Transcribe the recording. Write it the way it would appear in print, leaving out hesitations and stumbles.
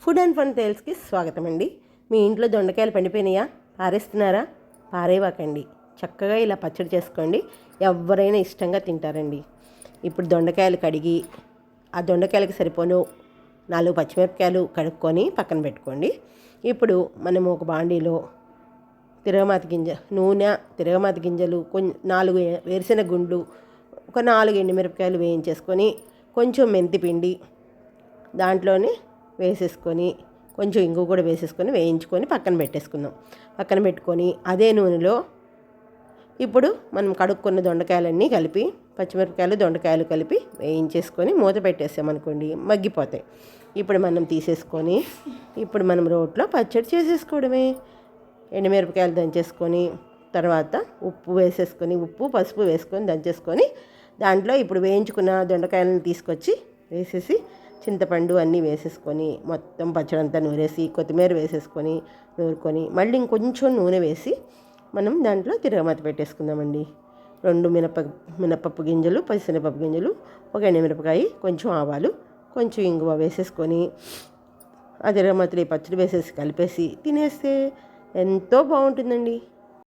Food and fun టేల్స్కి స్వాగతం అండి. మీ ఇంట్లో దొండకాయలు పండిపోయినాయా? పారేస్తున్నారా? పారేవాకండి. చక్కగా ఇలా పచ్చడి చేసుకోండి. ఎవరైనా ఇష్టంగా తింటారండి. ఇప్పుడు దొండకాయలు కడిగి ఆ దొండకాయలకు సరిపోను 4 పచ్చిమిరపకాయలు కడుక్కొని పక్కన పెట్టుకోండి. ఇప్పుడు మనము ఒక బాండీలో తిరగమాత గింజలు 4 వేరుశెనగ గుండ్లు, ఒక 4 ఎండుమిరపకాయలు వేయించేసుకొని కొంచెం మెంతిపిండి దాంట్లోనే వేసేసుకొని కొంచెం ఇంగు కూడా వేసేసుకొని వేయించుకొని పక్కన పెట్టేసుకుందాం. పక్కన పెట్టుకొని అదే నూనెలో ఇప్పుడు మనం కడుక్కున్న దొండకాయలన్నీ కలిపి పచ్చిమిరపకాయలు దొండకాయలు కలిపి వేయించేసుకొని మూత పెట్టేసామనుకోండి, మగ్గిపోతాయి. ఇప్పుడు మనం తీసేసుకొని ఇప్పుడు మనం రోట్లో పచ్చడి చేసేసుకోవడమే. ఎండుమిరపకాయలు దంచేసుకొని తర్వాత ఉప్పు పసుపు వేసుకొని దంచేసుకొని దాంట్లో ఇప్పుడు వేయించుకున్న దొండకాయలను తీసుకొచ్చి వేసేసి చింతపండు అన్నీ వేసేసుకొని మొత్తం పచ్చడంతా నూరేసి కొత్తిమీర వేసేసుకొని నూరుకొని మళ్ళీ ఇంకొంచెం నూనె వేసి మనం దాంట్లో తిరగమాత పెట్టేసుకుందామండి. 2 మినపప్పు గింజలు, పచ్చిశనగపప్పు గింజలు, ఒక ఎండుమిరపకాయ, కొంచెం ఆవాలు, కొంచెం ఇంగువ వేసేసుకొని ఆ తిరగమాతలో పచ్చడి వేసేసి కలిపేసి తినేస్తే ఎంతో బాగుంటుందండి.